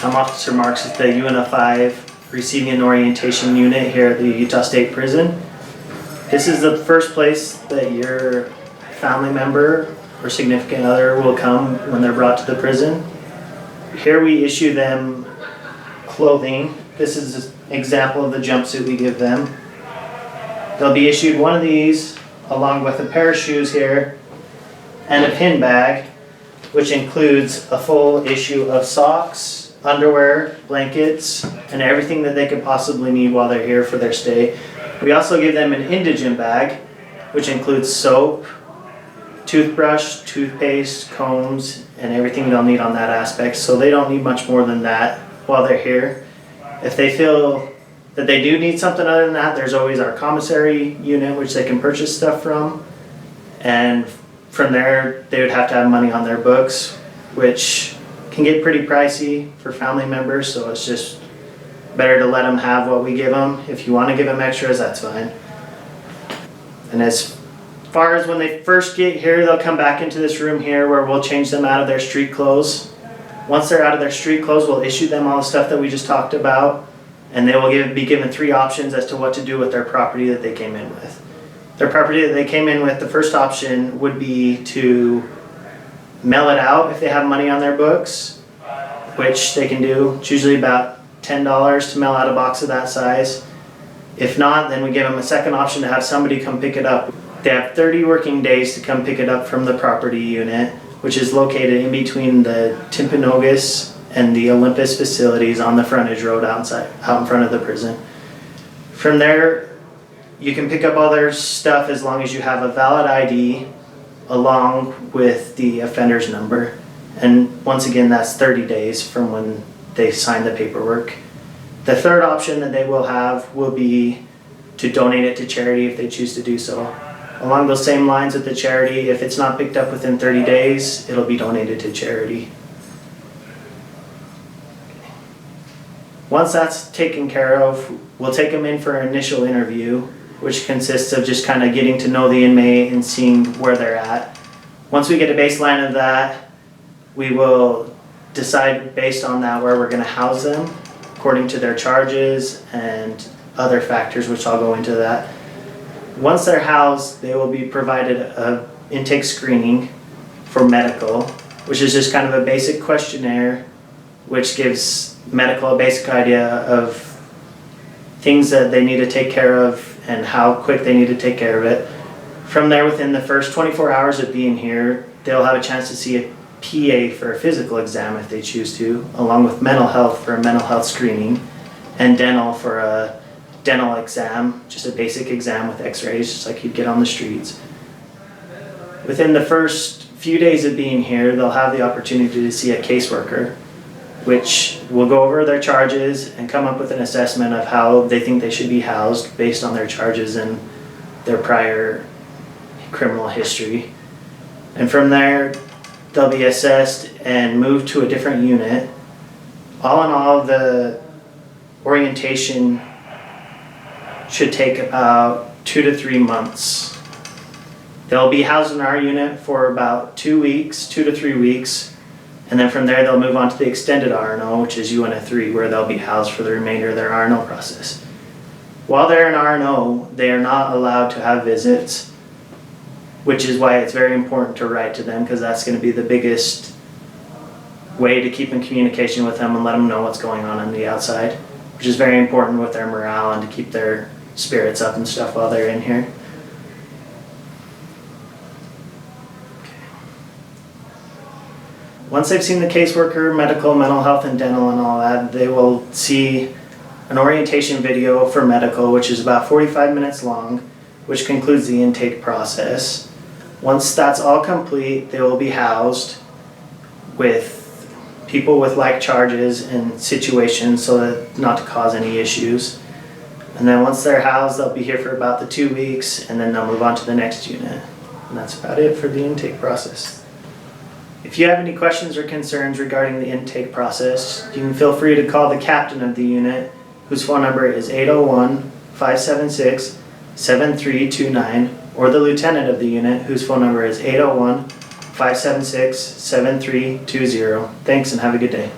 I'm Officer Marks with the UNF5 Receiving and Orientation Unit here at the Utah State Prison. This is the first place that your family member or significant other will come when they're brought to the prison. Here we issue them clothing. This is an example of the jumpsuit we give them. They'll be issued one of these along with a pair of shoes here and a pin bag, which includes a full issue of socks, underwear, blankets, and everything that they could possibly need while they're here for their stay. We also give them an indigent bag, which includes soap, toothbrush, toothpaste, combs, and everything they'll need on that aspect, so they don't need much more than that while they're here. If they feel that they do need something other than that, there's always our commissary unit, which they can purchase stuff from, and from there they would have to have money on their books, which can get pretty pricey for family members, so it's just better to let them have what we give them. If you want to give them extras, that's fine. And as far as when they first get here, they'll come back into this room here where we'll change them out of their street clothes. Once they're out of their street clothes, we'll issue them all the stuff that we just talked about, and they will be given 3 options as to what to do with their property that they came in with. Their property that they came in with, the first option would be to mail it out if they have money on their books, which they can do. It's usually about $10 to mail out a box of that size. If not, then we give them a second option to have somebody come pick it up. They have 30 working days to come pick it up from the property unit, which is located in between the Timpanogos and the Olympus facilities on the frontage road out in front of the prison. From there, you can pick up all their stuff as long as you have a valid ID along with the offender's number. And once again, that's 30 days from when they sign the paperwork. The third option that they will have will be to donate it to charity if they choose to do so. Along those same lines with the charity, if it's not picked up within 30 days, it'll be donated to charity. Once that's taken care of, we'll take them in for an initial interview, which consists of just kind of getting to know the inmate and seeing where they're at. Once we get a baseline of that, we will decide based on that where we're going to house them according to their charges and other factors, which I'll go into that. Once they're housed, they will be provided an intake screening for medical, which is just kind of a basic questionnaire which gives medical a basic idea of things that they need to take care of and how quick they need to take care of it. From there, within the first 24 hours of being here, they'll have a chance to see a PA for a physical exam if they choose to, along with mental health for a mental health screening, and dental for a dental exam, just a basic exam with x-rays, just like you'd get on the streets. Within the first few days of being here, they'll have the opportunity to see a caseworker, which will go over their charges and come up with an assessment of how they think they should be housed based on their charges and their prior criminal history. And from there, they'll be assessed and moved to a different unit. All in all, the orientation should take about 2 to 3 months. They'll be housed in our unit for about 2 to 3 weeks. And then from there, they'll move on to the extended R&O, which is UNF3, where they'll be housed for the remainder of their R&O process. While they're in R&O, they are not allowed to have visits, which is why it's very important to write to them, because that's going to be the biggest way to keep in communication with them and let them know what's going on the outside, which is very important with their morale and to keep their spirits up and stuff while they're in here. Once they've seen the caseworker, medical, mental health, and dental and all that, they will see an orientation video for medical, which is about 45 minutes long, which concludes the intake process. Once that's all complete, they will be housed with people with like charges and situations so that not to cause any issues. And then once they're housed, they'll be here for about the 2 weeks, and then they'll move on to the next unit. And that's about it for the intake process. If you have any questions or concerns regarding the intake process, you can feel free to call the captain of the unit, whose phone number is 801-576-7329, or the lieutenant of the unit, whose phone number is 801-576-7320. Thanks and have a good day.